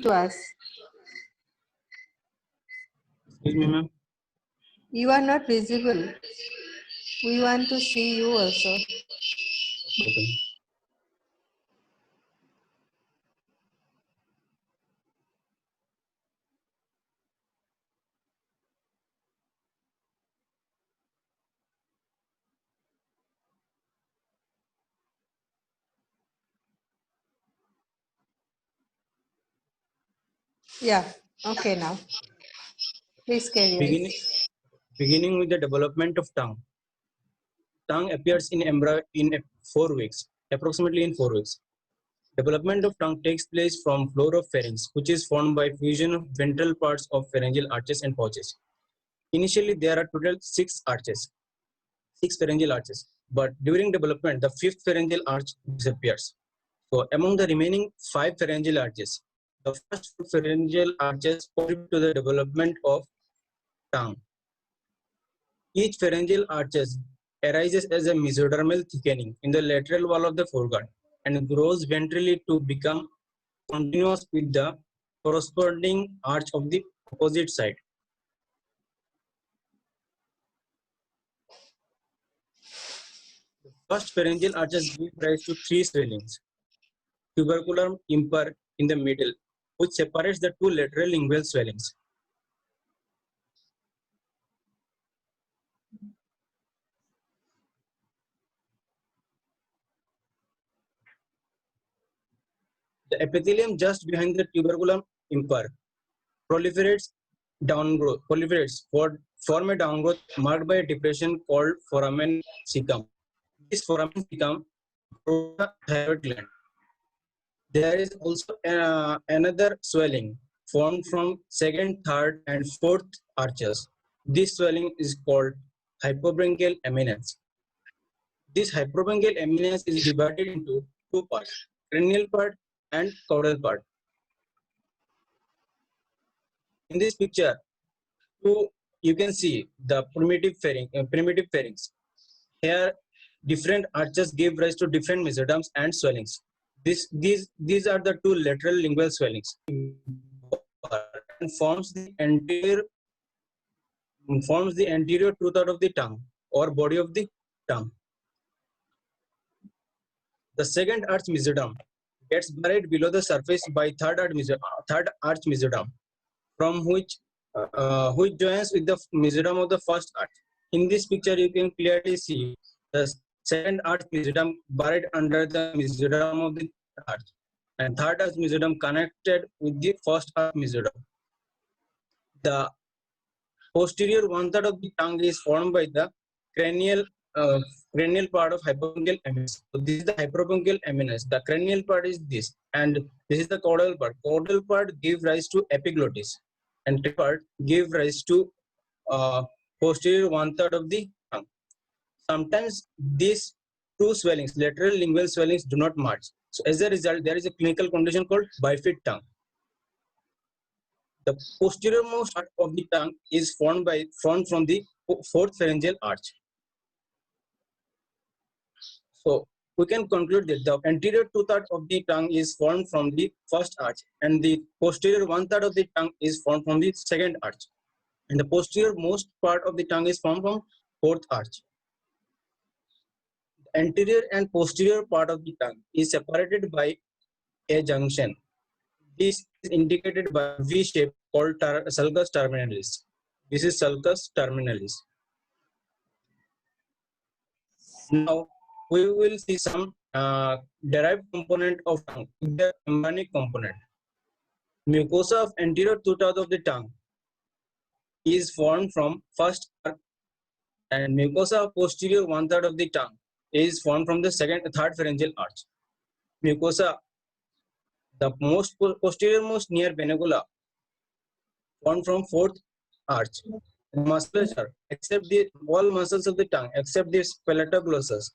to us. Excuse me, ma'am. You are not visible. We want to see you also. Okay. Yeah, okay now. Please carry on. Beginning with the development of tongue. Tongue appears in embryo in 4 weeks, approximately in 4 weeks. Development of tongue takes place from floor of pharynx, which is formed by fusion of ventral parts of pharyngeal arches and pouches. Initially, there are total 6 pharyngeal arches, but during development, the 5th pharyngeal arch disappears. So, among the remaining 5 pharyngeal arches, the first 4 pharyngeal arches contribute to the development of tongue. Each pharyngeal arches arises as a mesodermal thickening in the lateral wall of the foreguard and grows ventrally to become continuous with the corresponding arch of the opposite side. The first pharyngeal arches give rise to 3 swellings. Tuberculum impar in the middle, which separates the 2 lateral lingual swellings. The epithelium just behind the tuberculum impar proliferates form a downgrowth marked by a depression called foramen cecum. This foramen cecum grows the thyroid gland. There is also another swelling formed from second, third, and fourth arches. This swelling is called hypobranchial eminence. This hypobranchial eminence is divided into 2 parts, cranial part and caudal part. In this picture, you can see the primitive pharynx. Here, different arches give rise to different mesoderms and swellings. These are the 2 lateral lingual swellings and forms the anterior two-third of the tongue or body of the tongue. The second arch mesoderm gets buried below the surface by third arch mesoderm, from which joins with the mesoderm of the first arch. In this picture, you can clearly see the second arch mesoderm buried under the mesoderm of the arch, and third arch mesoderm connected with the first arch mesoderm. The posterior one-third of the tongue is formed by the cranial part of hypobranchial eminence. So this is the hypobranchial eminence. The cranial part is this, and this is the caudal part. Caudal part gives rise to epiglottis, and the part give rise to posterior one-third of the tongue. Sometimes these 2 swellings, lateral lingual swellings, do not merge. So as a result, there is a clinical condition called bifid tongue. The posterior most part of the tongue is formed from the 4th pharyngeal arch. So we can conclude that the anterior two-thirds of the tongue is formed from the first arch, and the posterior one-third of the tongue is formed from the second arch, and the posterior most part of the tongue is formed from 4th arch. The anterior and posterior part of the tongue is separated by a junction. This is indicated by V shape called sulcus terminalis. This is sulcus terminalis. Now we will see some derived component of tongue, the embryonic component. Mucosa of anterior two-thirds of the tongue is formed from first arch, and mucosa of posterior one-third of the tongue is formed from the third pharyngeal arch. Mucosa, the posterior most near venugula, formed from 4th arch. Musculature, except all muscles of the tongue, except the palatoglossus,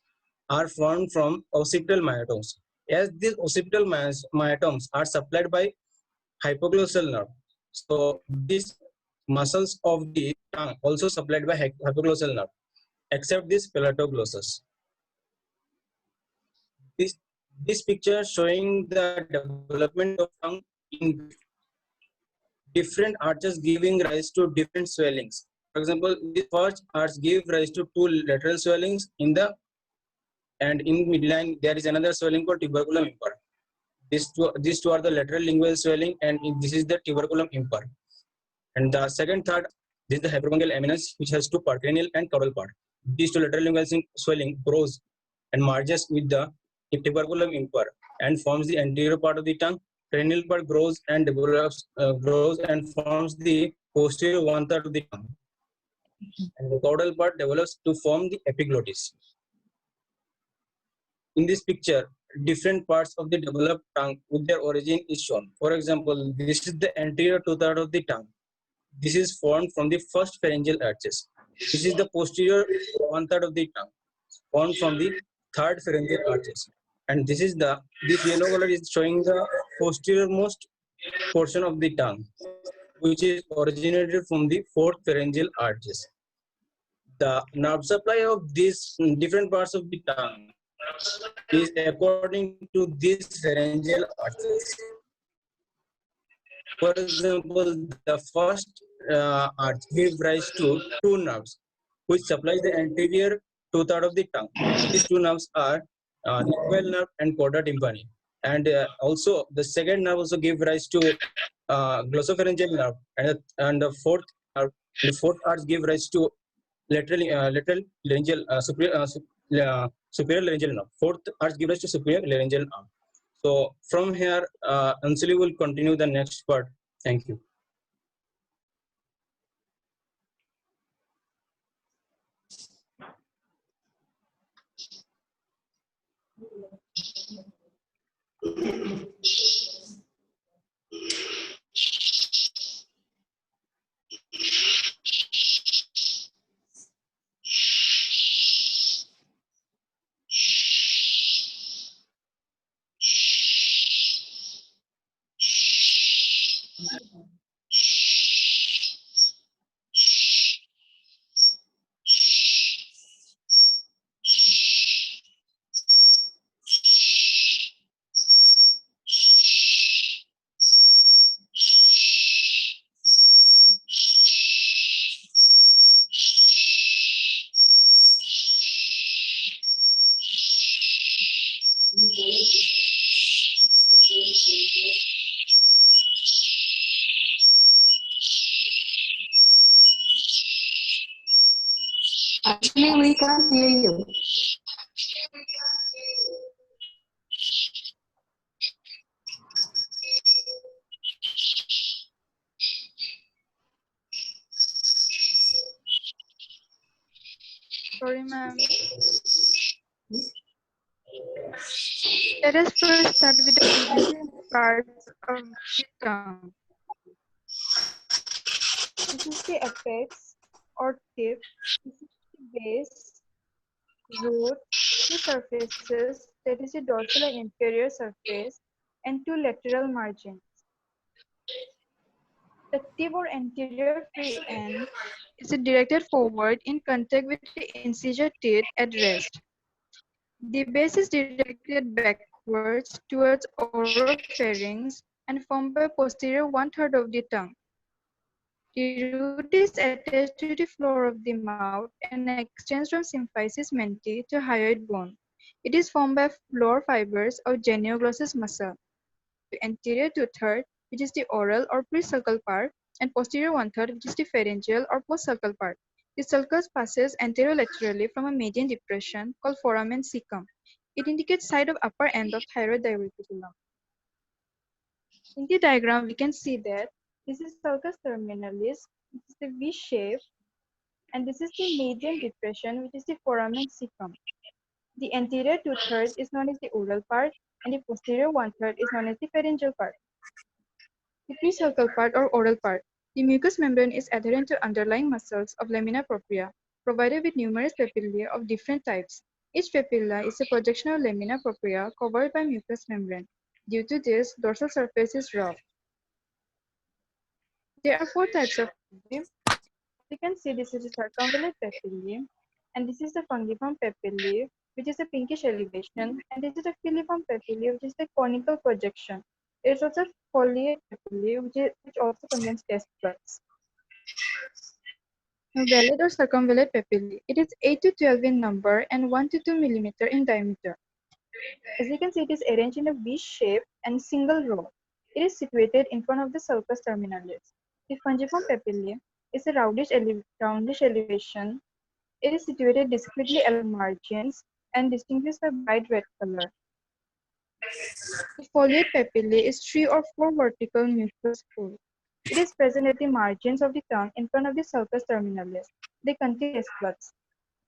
are formed from occipital myotomes. As these occipital myotomes are supplied by hypoglossal nerve, so these muscles of the tongue also supplied by hypoglossal nerve, except this palatoglossus. This picture showing the development of tongue in different arches giving rise to different swellings. For example, the first arch give rise to two lateral swellings and in midline there is another swelling called tuberculum impar. These two are the lateral lingual swelling, and this is the tuberculum impar. And the second, third, this is the hyperpungal eminence, which has two part, cranial and caudal part. These two lateral lingual swelling grows and merges with the tuberculum impar and forms the anterior part of the tongue. Cranial part grows and develops, grows and forms the posterior one third of the tongue. And the caudal part develops to form the epiglottis. In this picture, different parts of the developed tongue with their origin is shown. For example, this is the anterior two-third of the tongue. This is formed from the first pharyngeal arches. This is the posterior one-third of the tongue, formed from the third pharyngeal arches. And this yellow color is showing the posterior most portion of the tongue, which is originated from the fourth pharyngeal arches. The nerve supply of these different parts of the tongue is according to these pharyngeal arches. For example, the first arch gives rise to two nerves, which supply the anterior two-third of the tongue. These two nerves are lingual nerve and chorda tympani. And also, the second nerve also gives rise to glossopharyngeal nerve, and the fourth arch gives rise to lateral laryngeal superior laryngeal nerve. Fourth arch gives rise to superior laryngeal nerve. So from here, Ansali will continue the next part. Thank you. Actually, we can't hear you. Sorry, ma'am. Let us first start with the presenting parts of the tongue. This is the apex or tip. This is the base, root, two surfaces, that is the dorsal and inferior surface, and two lateral margins. The tip or anterior free end is directed forward in contact with the incisor teeth at rest. The base is directed backwards towards oropharynx and formed by posterior one-third of the tongue. The root is attached to the floor of the mouth and extends from symphysis menti to hyoid bone. It is formed by floor fibers of genioglossus muscle. Anterior two-third, which is the oral or pre-sulcal part, and posterior one-third, which is the pharyngeal or post-sulcal part. The sulcus passes anterolaterally from a median depression called foramen cecum. It indicates side of upper end of thyroid diverticulum. In the diagram, we can see that this is sulcus terminalis, which is the V shape, and this is the median depression, which is the foramen cecum. The anterior two-third is known as the oral part, and the posterior one-third is known as the pharyngeal part. The presulcal part or oral part. The mucous membrane is adherent to underlying muscles of lamina propria, provided with numerous papillae of different types. Each papilla is a projection of lamina propria covered by mucous membrane. Due to this, dorsal surface is rough. There are four types of papillae. You can see this is the circumvallate papillae, and this is the fungiform papillae, which is a pinkish elevation, and this is the filiform papillae, which is the conical projection. There is also foliate papillae, which also contains taste buds. Now, valate or circumvallate papillae. It is 8 to 12 in number and 1 to 2 millimeter in diameter. As you can see, it is arranged in a V shape and single row. It is situated in front of the sulcus terminalis. The fungiform papillae is a roundish elevation. It is situated discretely along margins and distinguished by bright red color. The foliate papillae is 3 or 4 vertical mucus folds. It is present at the margins of the tongue in front of the sulcus terminalis. They contain taste buds.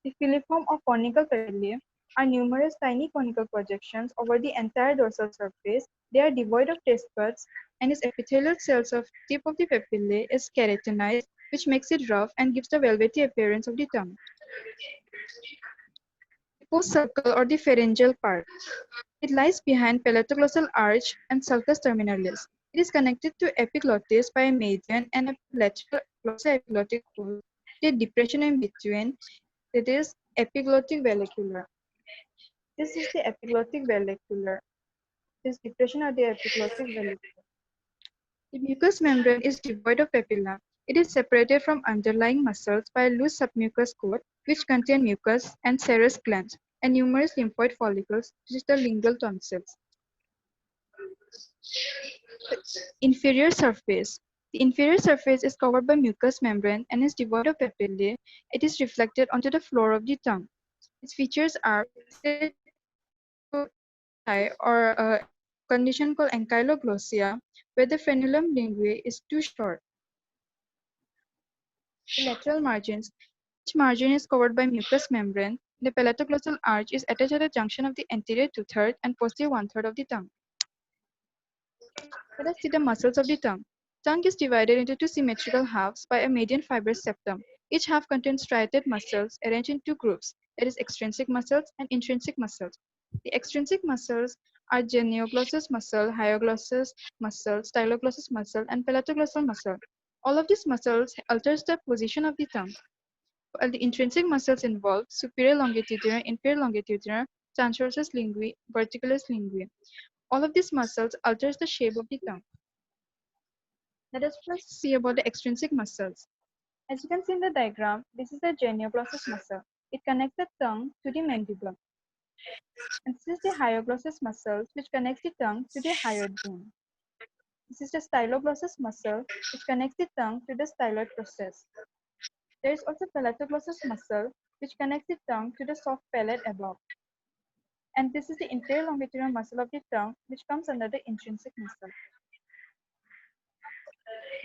The filiform or conical papillae are numerous tiny conical projections over the entire dorsal surface. They are devoid of taste buds, and its epithelial cells of tip of the papillae is keratinized, which makes it rough and gives the velvety appearance of the tongue. The postsulcal or the pharyngeal part. It lies behind palatoglossal arch and sulcus terminalis. It is connected to epiglottis by a median and a lateral glossoepiglottic fold. The depression in between, that is epiglottic vallecula. This is the epiglottic vallecula. This depression are the epiglottic vallecula. The mucous membrane is devoid of papilla. It is separated from underlying muscles by a loose submucous coat, which contain mucus and serous glands, and numerous lymphoid follicles, which is the lingual tonsils. Inferior surface. The inferior surface is covered by mucous membrane and is devoid of papillae. It is reflected onto the floor of the tongue. Its features are or a condition called ankyloglossia, where the frenulum linguae is too short. The lateral margins. Each margin is covered by mucous membrane. The palatoglossal arch is attached at the junction of the anterior two-thirds and posterior one-third of the tongue. Let us see the muscles of the tongue. Tongue is divided into two symmetrical halves by a median fibrous septum. Each half contains striated muscles arranged in two groups, that is extrinsic muscles and intrinsic muscles. The extrinsic muscles are genioglossus muscle, hyoglossus muscle, styloglossus muscle, and palatoglossal muscle. All of these muscles alters the position of the tongue. While the intrinsic muscles involve superior longitudinal, inferior longitudinal, transversus linguae, verticalis linguae. All of these muscles alters the shape of the tongue. Let us first see about the extrinsic muscles. As you can see in the diagram, this is the genioglossus muscle. It connects the tongue to the mandible. And this is the hyoglossus muscle, which connects the tongue to the hyoid bone. This is the styloglossus muscle, which connects the tongue to the styloid process. There is also palatoglossous muscle, which connects the tongue to the soft palate above. And this is the inferior longitudinal muscle of the tongue, which comes under the intrinsic muscle.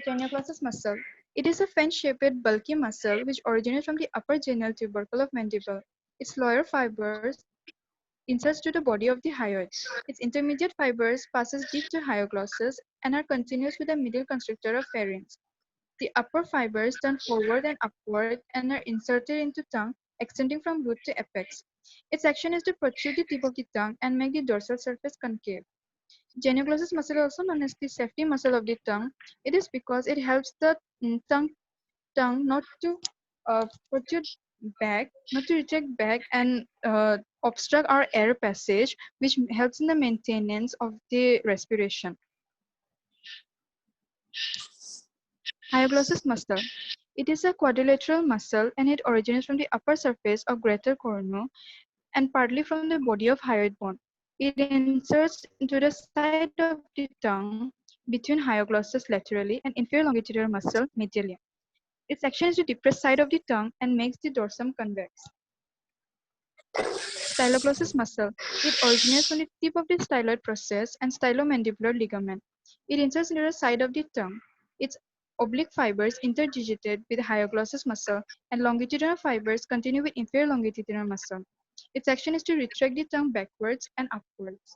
Genioglossus muscle. It is a fan-shaped bulky muscle which originates from the upper genial tubercle of mandible. Its lower fibers inserts to the body of the hyoid. Its intermediate fibers passes deep to hyoglossus and are continuous with the middle constrictor of pharynx. The upper fibers turn forward and upward and are inserted into tongue, extending from root to apex. Its action is to protrude the tip of the tongue and make the dorsal surface concave. Genioglossus muscle is also known as the safety muscle of the tongue. It is because it helps the tongue not to protrude back, not to retract back and obstruct our air passage, which helps in the maintenance of the respiration. Hyoglossus muscle. It is a quadrilateral muscle and it originates from the upper surface of greater cornu and partly from the body of hyoid bone. It inserts into the side of the tongue between hyoglossus laterally and inferior longitudinal muscle medially. Its action is to depress side of the tongue and makes the dorsum convex. Styloglossus muscle. It originates from the tip of the styloid process and stylomandibular ligament. It inserts into the side of the tongue. Its oblique fibers interdigitate with hyoglossus muscle and longitudinal fibers continue with inferior longitudinal muscle. Its action is to retract the tongue backwards and upwards.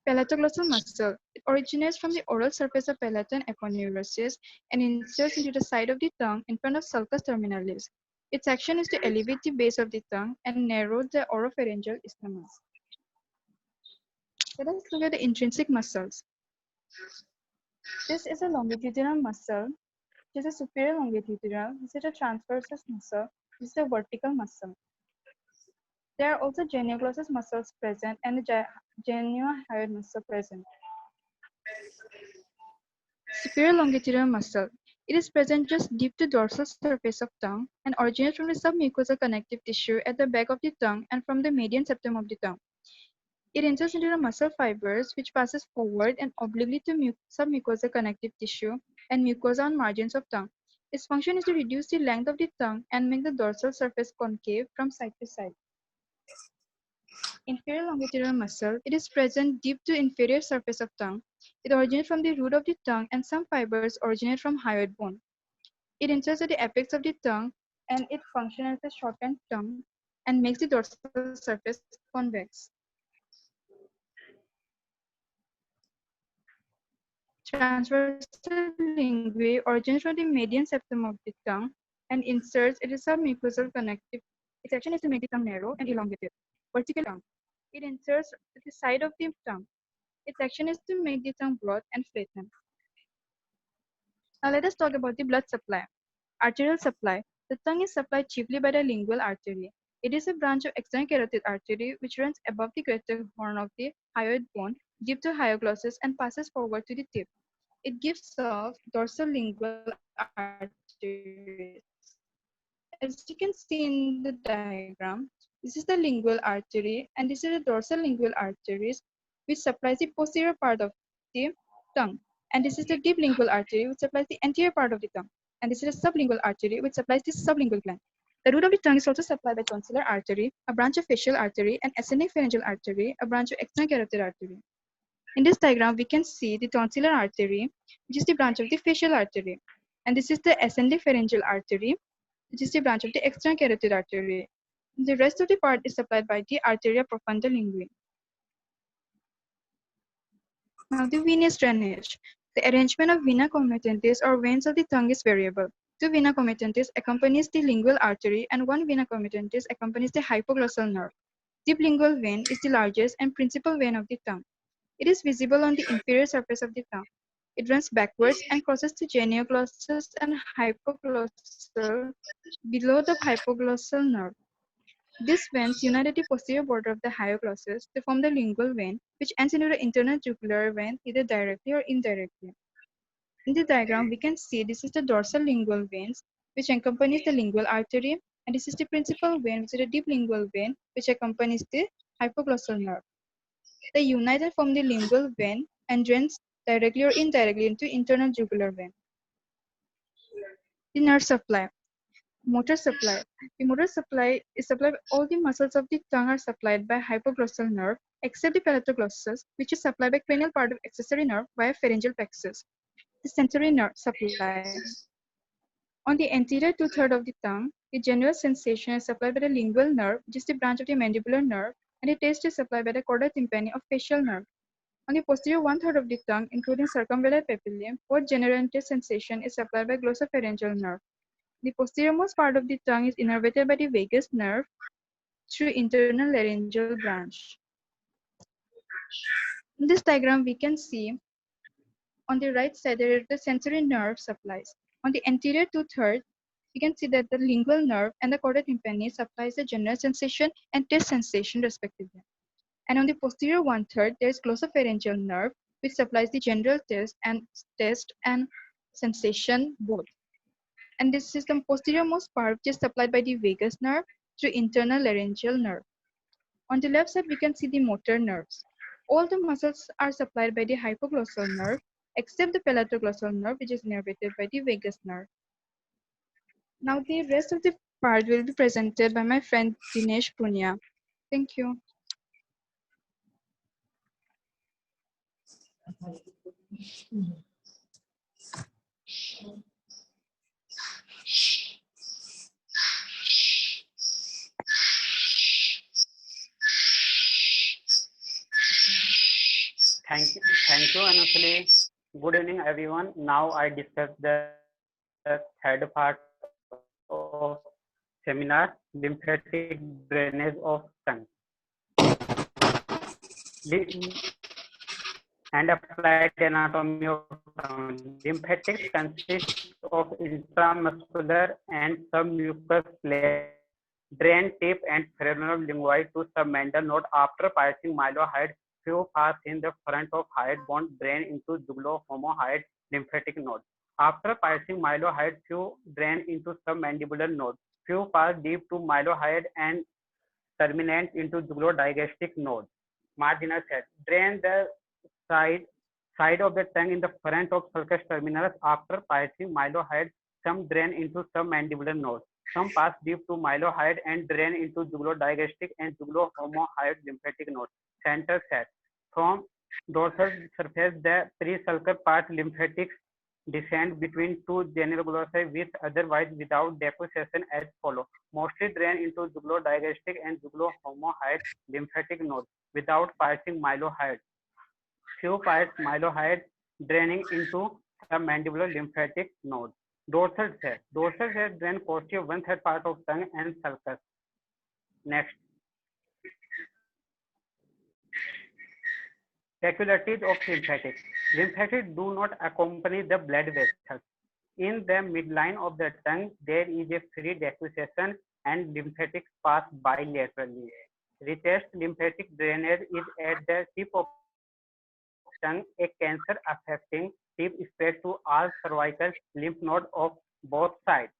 Palatoglossal muscle. It originates from the oral surface of palatal and aponeurosis and inserts into the side of the tongue in front of sulcus terminalis. Its action is to elevate the base of the tongue and narrow the oropharyngeal isthmus. Let us look at the intrinsic muscles. This is a longitudinal muscle, which is a superior longitudinal. This is a transversus muscle. This is a vertical muscle. There are also genioglossus muscles present and the geniohyoid muscle present. Superior longitudinal muscle. It is present just deep to dorsal surface of tongue and originates from the submucosal connective tissue at the back of the tongue and from the median septum of the tongue. It enters into the muscle fibers, which passes forward and obliquely to submucosal connective tissue and mucosa on margins of tongue. Its function is to reduce the length of the tongue and make the dorsal surface concave from side to side. Inferior longitudinal muscle. It is present deep to inferior surface of tongue. It originates from the root of the tongue and some fibers originate from hyoid bone. It enters at the apex of the tongue and it functions as a shortened tongue and makes the dorsal surface convex. Transversal linguae originates from the median septum of the tongue and inserts it is submucosal connective. Its action is to make the tongue narrow and elongated. Vertical tongue. It inserts at the side of the tongue. Its action is to make the tongue broad and flatten. Now let us talk about the blood supply. Arterial supply. The tongue is supplied chiefly by the lingual artery. It is a branch of external carotid artery which runs above the greater horn of the hyoid bone, deep to hyoglossus and passes forward to the tip. It gives off dorsal lingual arteries. As you can see in the diagram, this is the lingual artery and this is the dorsal lingual arteries which supplies the posterior part of the tongue. And this is the deep lingual artery which supplies the anterior part of the tongue. And this is the sublingual artery which supplies the sublingual gland. The root of the tongue is also supplied by tonsillar artery, a branch of facial artery, and ascending pharyngeal artery, a branch of external carotid artery. In this diagram, we can see the tonsillar artery, which is the branch of the facial artery. And this is the ascending pharyngeal artery, which is the branch of the external carotid artery. The rest of the part is supplied by the arteria profunda linguae. Now the venous drainage. The arrangement of vena comitatus or veins of the tongue is variable. Two vena comitatus accompanies the lingual artery and one vena comitatus accompanies the hypoglossal nerve. Deep lingual vein is the largest and principal vein of the tongue. It is visible on the inferior surface of the tongue. It runs backwards and crosses the genioglossus and hypoglossal below the hypoglossal nerve. These veins unite at the posterior border of the hyoglossus to form the lingual vein, which ends into the internal jugular vein either directly or indirectly. In the diagram, we can see this is the dorsal lingual veins, which accompanies the lingual artery, and this is the principal vein, which is the deep lingual vein, which accompanies the hypoglossal nerve. They unite and form the lingual vein and drains directly or indirectly into internal jugular vein. The nerve supply. Motor supply. The motor supply is supplied by all the muscles of the tongue are supplied by hypoglossal nerve, except the palatoglossus, which is supplied by cranial part of accessory nerve via pharyngeal plexus. The sensory nerve supply. On the anterior two-thirds of the tongue, the general sensation is supplied by the lingual nerve, which is the branch of the mandibular nerve, and the taste is supplied by the chorda tympani of facial nerve. On the posterior one-third of the tongue, including circumvellar papillae, both general and taste sensation is supplied by glossopharyngeal nerve. The posteriormost part of the tongue is innervated by the vagus nerve through internal laryngeal branch. In this diagram, we can see on the right side there is the sensory nerve supplies. On the anterior two-thirds, we can see that the lingual nerve and the chorda tympani supplies the general sensation and taste sensation respectively. And on the posterior one-third, there is glossopharyngeal nerve, which supplies the general taste and sensation both. And this is the posteriormost part, which is supplied by the vagus nerve through internal laryngeal nerve. On the left side, we can see the motor nerves. All the muscles are supplied by the hypoglossal nerve, except the palatoglossal nerve, which is innervated by the vagus nerve. Now the rest of the part will be presented by my friend Dinesh Punia. Thank you. Thank you, Anusali. Good evening, everyone. Now I discuss the third part of seminar, lymphatic drainage of tongue. And applied anatomy of tongue. Lymphatics consist of intramuscular and submucous layers, drain tip and phrenoid linguae to submental node after passing mylohyoid few pass in the front of hyoid bone drain into jugulo-homohyoid lymphatic node. After passing mylohyoid, few drain into submandibular node. Few pass deep to mylohyoid and terminate into jugulo-digastric node. Marginal set drain the side of the tongue in the front of sulcus terminalis after passing mylohyoid. Some drain into submandibular node. Some pass deep to mylohyoid and drain into jugulo-digastric and jugulo-homohyoid lymphatic node. Center set from dorsal surface, the pre-sulcar part lymphatics descend between two general glossae with otherwise without decussation as follow. Mostly drain into jugulo-digastric and jugulo-homohyoid lymphatic node without passing mylohyoid. Few pass mylohyoid draining into submandibular lymphatic node. Dorsal set drain posterior 1/3 part of tongue and sulcus. Next. Peculiarities of lymphatics. Lymphatics do not accompany the blood vessels. In the midline of the tongue, there is a free decussation and lymphatics pass bilaterally. Richest lymphatic drainage is at the tip of tongue. A cancer affecting tip spread to all cervical lymph nodes of both sides.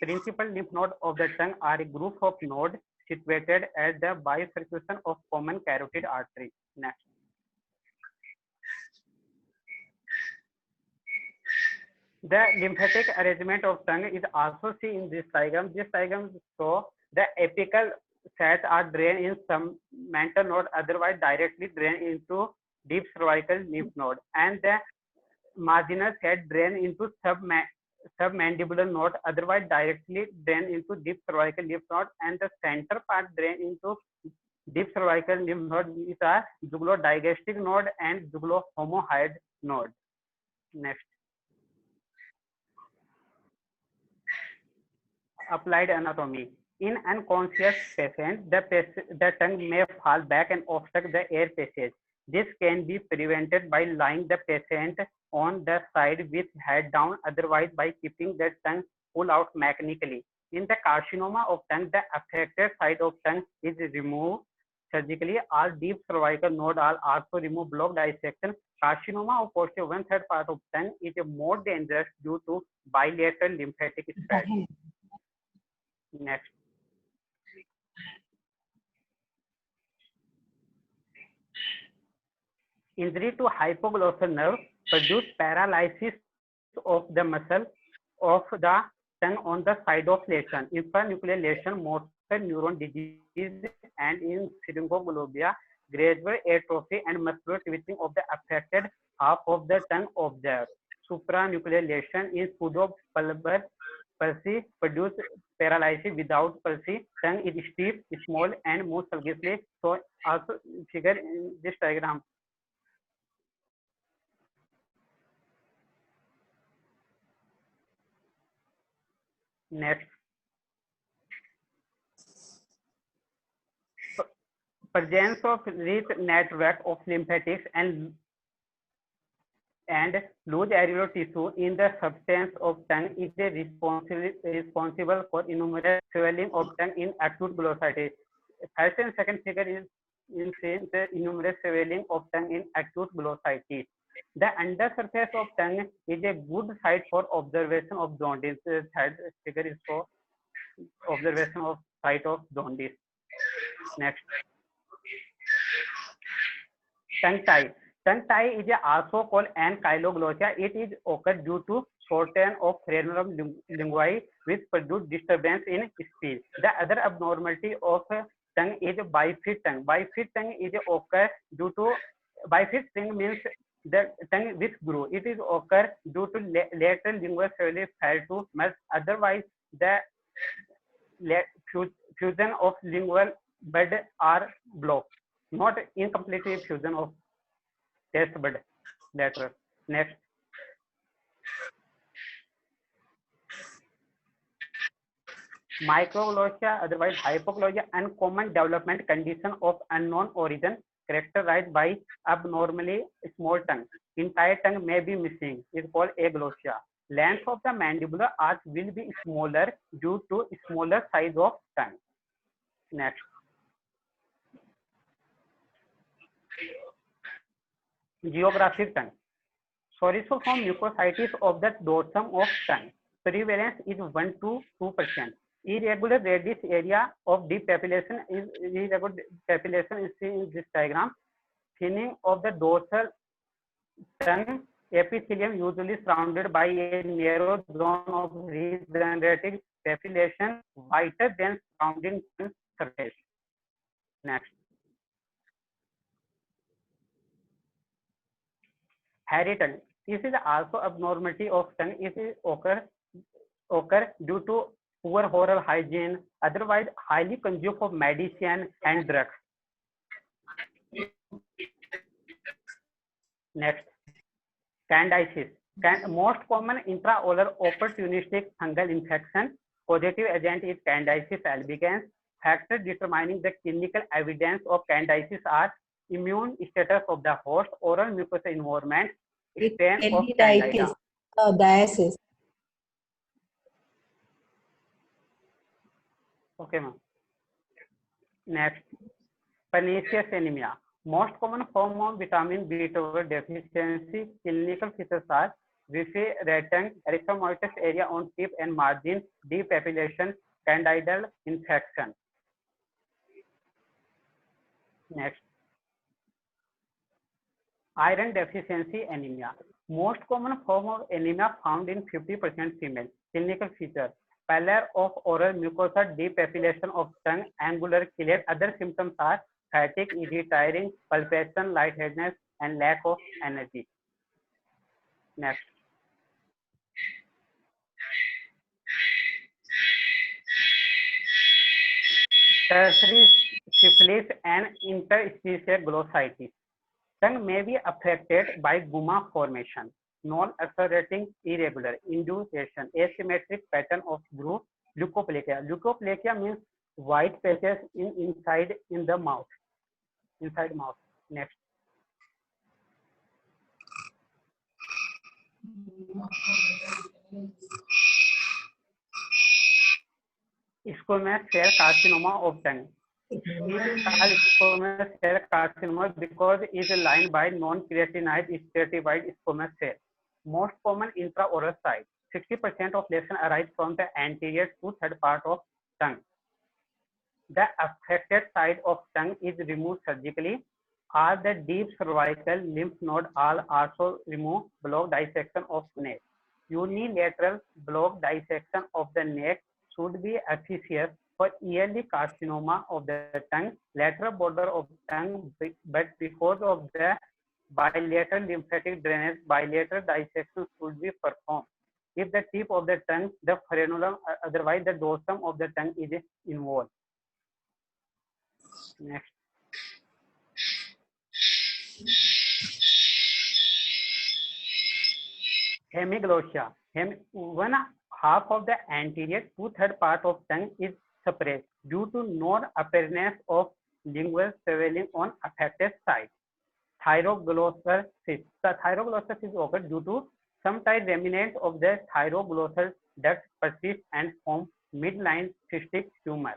Principal lymph nodes of the tongue are a group of nodes situated at the bifurcation of common carotid artery. Next. The lymphatic arrangement of tongue is also seen in this diagram. This diagram shows the apical sets are drained in some mental node, otherwise directly drained into deep cervical lymph node, and the marginal set drain into submandibular node, otherwise directly drain into deep cervical lymph node, and the center part drain into deep cervical lymph node. These are jugulo-digastric node and jugulo-homohyoid node. Next. Applied anatomy. In unconscious patient, the tongue may fall back and obstruct the air passage. This can be prevented by lying the patient on the side with head down, otherwise by keeping the tongue pulled out mechanically. In the carcinoma of tongue, the affected side of tongue is removed surgically. All deep cervical nodes are also removed block dissection. Carcinoma of posterior 1/3 part of tongue is more dangerous due to bilateral lymphatic spread. Next. Injury to hypoglossal nerve produce paralysis of the muscle of the tongue on the side of lesion. Infranuclear lesion, motor neuron disease, and in syringoglobia, gradual atrophy and muscular twitching of the affected half of the tongue observed. Supranuclear lesion in pseudopulbar palsy produce paralysis without palsy. Tongue is stiff, small, and moves sluggishly. So also figure in this diagram. Next. Presence of rich network of lymphatics and loose areolar tissue in the substance of tongue is responsible for innumerable swelling of tongue in acute glossitis. First and second figure is in the innumerable swelling of tongue in acute glossitis. The undersurface of tongue is a good site for observation of jaundice. The third figure is for observation of site of jaundice. Next. Tongue tie. Tongue tie is also called ankyloglossia. It is occurred due to shortening of frenulum linguae, which produce disturbance in speech. The other abnormality of tongue is bifid tongue. Bifid tongue is occur due to bifid tongue means the tongue which grew. It is occur due to lateral lingual swelling failed to merge. Otherwise, the fusion of lingual bud are blocked. Not incomplete fusion of taste bud lateral. Next. Microglossia, otherwise hypoglossia, uncommon development condition of unknown origin characterized by abnormally small tongue. Entire tongue may be missing. It's called aglossia. Length of the mandibular arch will be smaller due to smaller size of tongue. Next. Geographic tongue. Soriciform mucositis of the dorsum of tongue. Prevalence is 1 to 2%. Irregular radius area of deep papillation is seen in this diagram. Thinning of the dorsal tongue epithelium usually surrounded by a narrow zone of regenerative papillation whiter than surrounding tongue surface. Next. Hairy tongue. This is also abnormality of tongue. It occur due to poor oral hygiene, otherwise highly consumed of medicine and drugs. Next, candidiasis. Most common intraoral opportunistic fungal infection. Positive agent is Candidiasis albicans. Factors determining the clinical evidence of candidiasis are immune status of the host, oral mucosal environment, strain of Candida. Diasis. Okay, ma'am. Next, pernicious anemia. Most common form of vitamin B12 deficiency. Clinical features are Riffy red tongue, erythemolysis area on tip and margin, deep papillation, candidal infection. Next, iron deficiency anemia. Most common form of anemia found in 50% female. Clinical feature: pallor of oral mucosa, deep papillation of tongue, angular clear. Other symptoms are fatigue, easy tiring, palpitation, lightheadedness, and lack of energy. Next. Tertiary syphilis and interstitial glossitis. Tongue may be affected by gumma formation, non-accelerating irregular indusation, asymmetric pattern of groove, leukoplakia. Leukoplakia means white patches inside the mouth. Inside mouth. Next. Squamous cell carcinoma of tongue. It is called squamous cell carcinoma because it is lined by non-keratinized stratified squamous cell. Most common intraoral site. 60% of lesion arise from the anterior two-third part of tongue. The affected side of tongue is removed surgically. All the deep cervical lymph node are also removed. Block dissection of neck. Unilateral block dissection of the neck should be efficacious for yearly carcinoma of the tongue, lateral border of tongue, but because of the bilateral lymphatic drainage, bilateral dissection should be performed. If the tip of the tongue, the frenulum, otherwise the dorsum of the tongue is involved. Next. Hemiglossia. One half of the anterior two-third part of tongue is suppressed due to non-appearance of lingual swelling on affected side. Thyroglossus cyst. The thyroglossus cyst occurs due to some type remnant of the thyroglossal duct persist and form midline cystic tumor.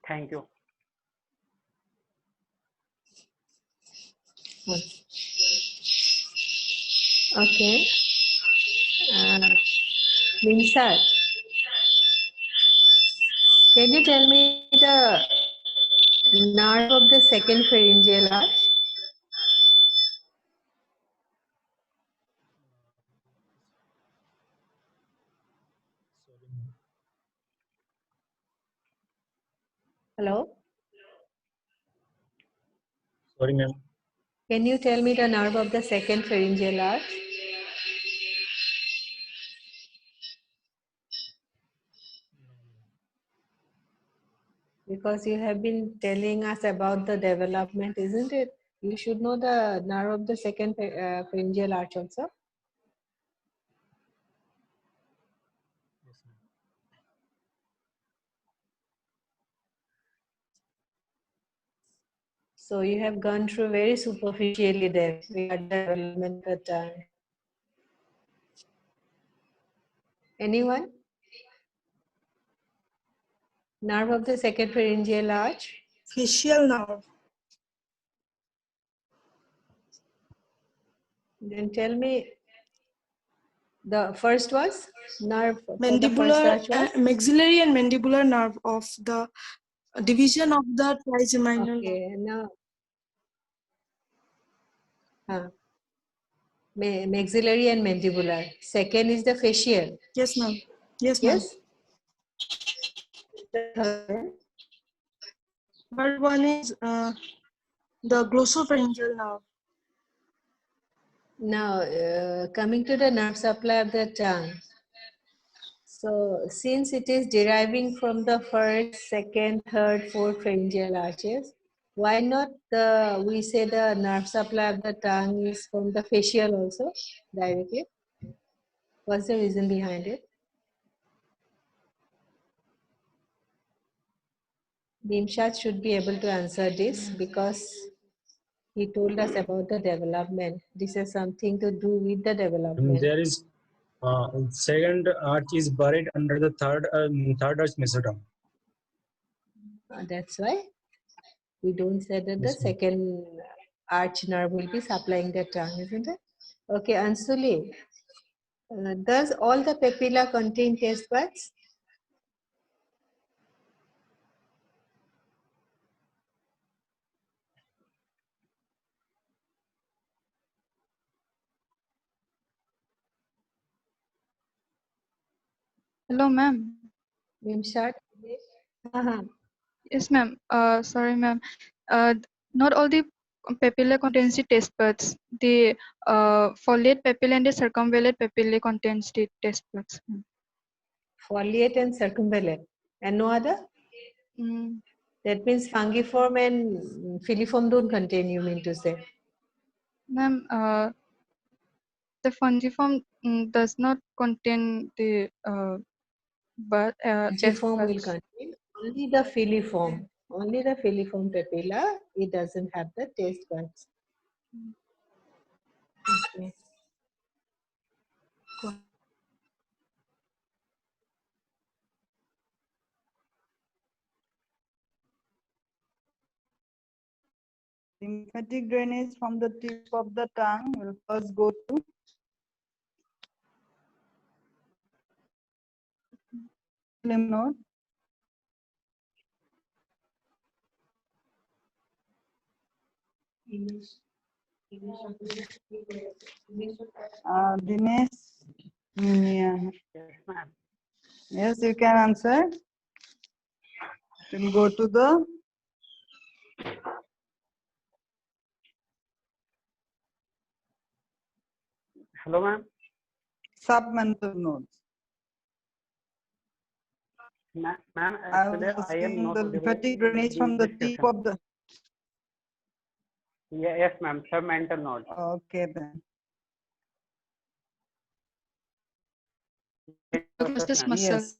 Thank you. Okay. Minsar, can you tell me the nerve of the second pharyngeal arch? Hello? Sorry, ma'am. Can you tell me the nerve of the second pharyngeal arch? Because you have been telling us about the development, isn't it? You should know the nerve of the second pharyngeal arch also. So you have gone through very superficially there regarding the development of the tongue. Anyone? Nerve of the second pharyngeal arch? Facial nerve. Then tell me, the first was nerve. For the first Mandibular, arch was? maxillary and mandibular nerve of the division of the trigeminal. Okay, now. Maxillary and mandibular. Second is the facial. Yes, ma'am. Yes, ma'am. Yes. The third. Third one is the glossopharyngeal nerve. Now, coming to the nerve supply of the tongue. So, since it is deriving from the first, second, third, fourth pharyngeal arches, why not we say the nerve supply of the tongue is from the facial also directly? What's the reason behind it? Bimshad should be able to answer this because he told us about the development. This has something to do with the development. There is second arch is buried under the third arch mesoderm. That's why we don't say that the Yes, ma'am. second arch nerve will be supplying the tongue, isn't it? Okay, Ansuli, does all the papilla contain taste buds? Hello, ma'am. Bimshad? Uh-huh. Yes, ma'am. Sorry, ma'am. Not all the papilla contains the taste buds. The foliate papilla and the circumvallate papilla contains the taste buds. Foliate and circumvallate. And no other? Mm, That means fungiform and filiform don't contain, you mean to say? Ma'am, the fungiform does not contain the taste Fungiform will buds. contain only the filiform. Only the filiform papilla, it doesn't have the taste buds. Okay. Lymphatic drainage from the tip of the tongue will first go to lymph node. Dinesh, yeah. Yes, ma'am. Yes, you can answer. It will go to the Hello, ma'am. submental nodes. Ma'am, I actually, was I am asking not the audible lymphatic drainage in from the this tip question. of the. Yeah, yes, ma'am. Submental node. Okay then. Hypoglossal Ma'am. muscle. Yes.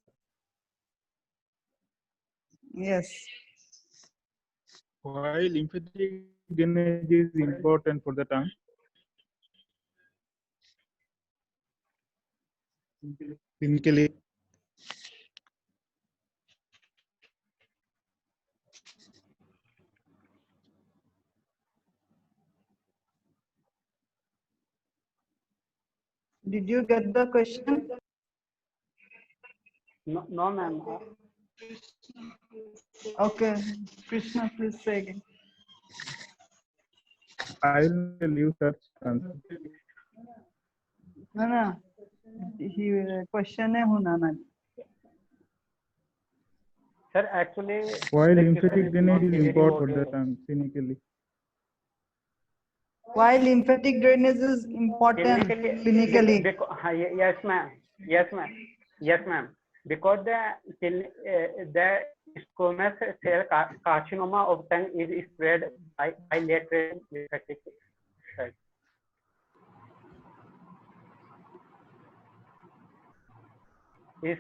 Yes. Why lymphatic drainage is important for the tongue? Clinically, Did you get the question? No, no, ma'am. Okay. Krishna, please say again. I will tell you such answer. No, no. He question है होना ना. Sir, actually, Why the lymphatic question is drainage not is clearly important for the audible. tongue clinically? Why lymphatic drainage is important clinically? Yes, ma'am. Yes, ma'am. Yes, ma'am. Because the squamous cell carcinoma of tongue is spread by bilateral lymphatic cells. Is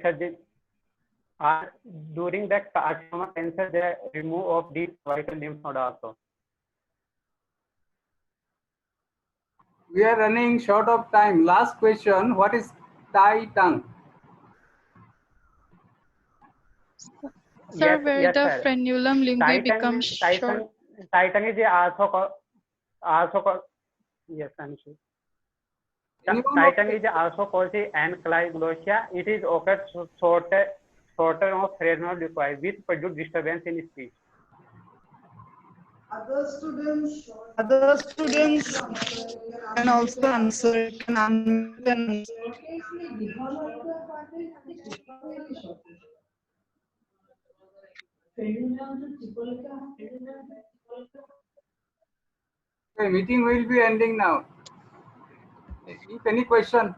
during the carcinoma cancer, the remove of the vital lymph node also. We are running short of time. Last question. What is thigh tongue? Sir, where yes, the sir. frenulum linguae becomes short. Titan is also called, yes, I'm sure. Titan is also called the ankyloglossia. It is occurs shorter of phrasal required, which produce disturbance in speech. Other students can also answer. Can answer. Okay, meeting will be ending now. If any question.